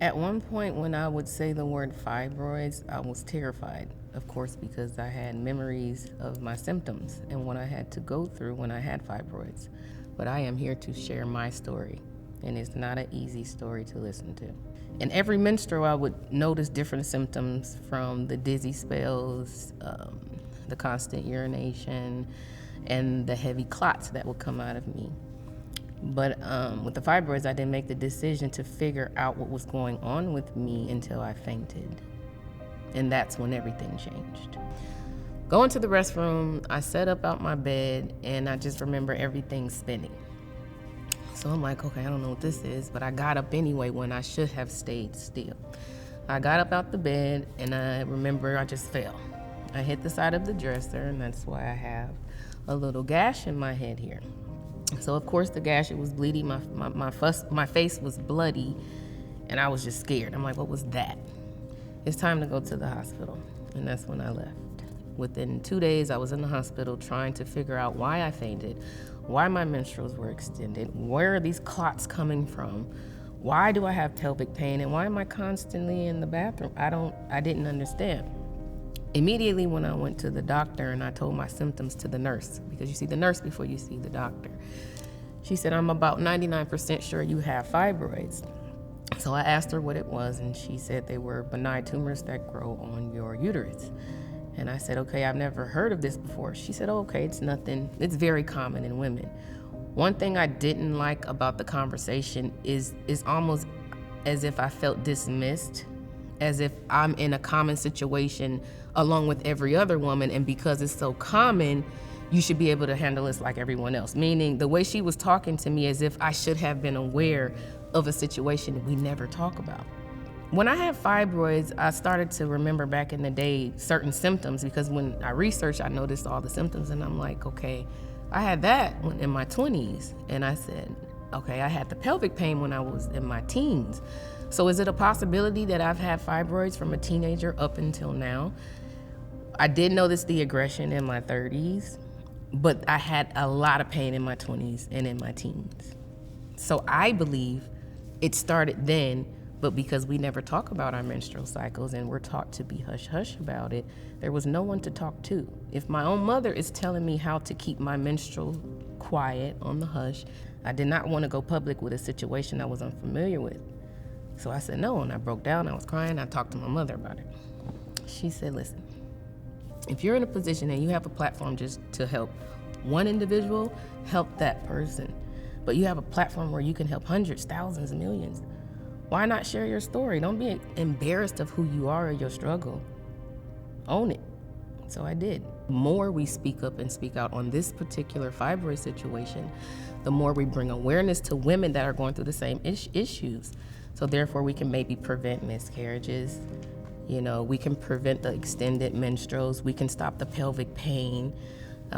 At one point when I would say the word fibroids, I was terrified, of course, because I had memories of my symptoms and what I had to go through when I had fibroids. But I am here to share my story, and it's not an easy story to listen to. In every menstrual, I would notice different symptoms, from the dizzy spells, the constant urination, and the heavy clots that would come out of me. But with the fibroids, I didn't make the decision to figure out what was going on with me until I fainted. And that's when everything changed. Going to the restroom, I sat up out my bed, and I just remember everything spinning. So I'm like, okay, I don't know what this is, but I got up anyway when I should have stayed still. I got up out the bed, and I remember I just fell. I hit the side of the dresser, and that's why I have a little gash in my head here. So of course the gash, it was bleeding, my face was bloody, and I was just scared. I'm like, what was that? It's time to go to the hospital, and that's when I left. Within 2 days, I was in the hospital trying to figure out why I fainted, why my menstruals were extended, where are these clots coming from, why do I have pelvic pain, and why am I constantly in the bathroom? I didn't understand. Immediately when I went to the doctor and I told my symptoms to the nurse, because you see the nurse before you see the doctor, she said, I'm about 99% sure you have fibroids. So I asked her what it was, and she said they were benign tumors that grow on your uterus. And I said, okay, I've never heard of this before. She said, oh, okay, it's nothing. It's very common in women. One thing I didn't like about the conversation is almost as if I felt dismissed, as if I'm in a common situation along with every other woman, and because it's so common, you should be able to handle this like everyone else. Meaning the way she was talking to me as if I should have been aware of a situation we never talk about. When I had fibroids, I started to remember back in the day certain symptoms, because when I researched, I noticed all the symptoms, and I'm like, okay, I had that in my 20s. And I said, okay, I had the pelvic pain when I was in my teens. So is it a possibility that I've had fibroids from a teenager up until now? I did notice the aggression in my 30s, but I had a lot of pain in my 20s and in my teens. So I believe it started then, but because we never talk about our menstrual cycles and we're taught to be hush-hush about it, there was no one to talk to. If my own mother is telling me how to keep my menstrual quiet on the hush, I did not want to go public with a situation I was unfamiliar with. So I said no, and I broke down, I was crying, I talked to my mother about it. She said, listen, if you're in a position and you have a platform just to help one individual, help that person. But you have a platform where you can help hundreds, thousands, millions. Why not share your story? Don't be embarrassed of who you are or your struggle. Own it. So I did. The more we speak up and speak out on this particular fibroid situation, the more we bring awareness to women that are going through the same issues. So therefore we can maybe prevent miscarriages. You know, we can prevent the extended menstruals. We can stop the pelvic pain.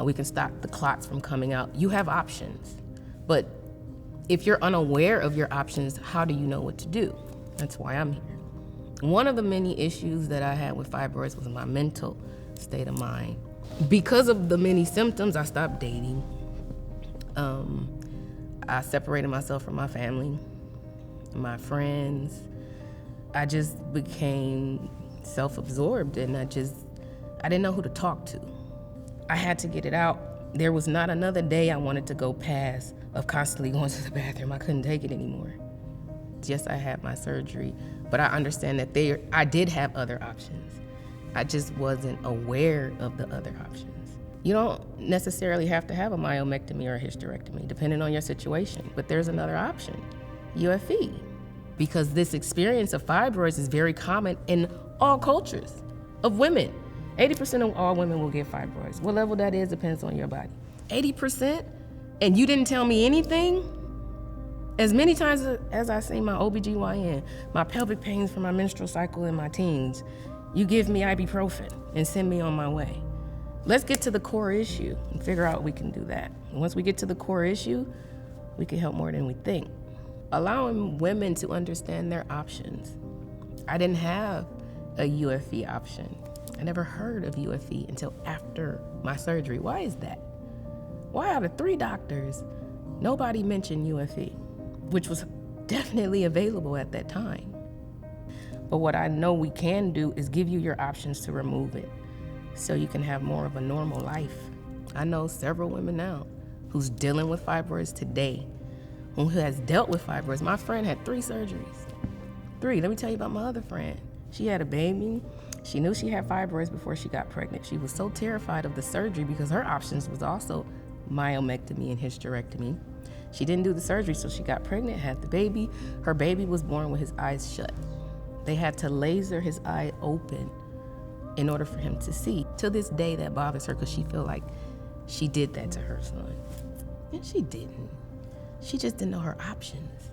We can stop the clots from coming out. You have options. But if you're unaware of your options, how do you know what to do? That's why I'm here. One of the many issues that I had with fibroids was my mental state of mind. Because of the many symptoms, I stopped dating. I separated myself from my family, my friends. I just became self-absorbed, and I didn't know who to talk to. I had to get it out. There was not another day I wanted to go past of constantly going to the bathroom. I couldn't take it anymore. Yes, I had my surgery, but I understand that I did have other options. I just wasn't aware of the other options. You don't necessarily have to have a myomectomy or a hysterectomy, depending on your situation, but there's another option, UFE. Because this experience of fibroids is very common in all cultures of women. 80% of all women will get fibroids. What level that is depends on your body. 80%? And you didn't tell me anything? As many times as I see my OBGYN, my pelvic pains from my menstrual cycle in my teens, you give me ibuprofen and send me on my way. Let's get to the core issue and figure out we can do that. And once we get to the core issue, we can help more than we think. Allowing women to understand their options. I didn't have a UFE option. I never heard of UFE until after my surgery. Why is that? Why out of 3 doctors, nobody mentioned UFE, which was definitely available at that time? But what I know we can do is give you your options to remove it so you can have more of a normal life. I know several women now who's dealing with fibroids today, who has dealt with fibroids. My friend had 3 surgeries. 3. Let me tell you about my other friend. She had a baby. She knew she had fibroids before she got pregnant. She was so terrified of the surgery because her options was also myomectomy and hysterectomy. She didn't do the surgery, so she got pregnant, had the baby. Her baby was born with his eyes shut. They had to laser his eye open in order for him to see. To this day, that bothers her because she feel like she did that to her son. And she didn't. She just didn't know her options.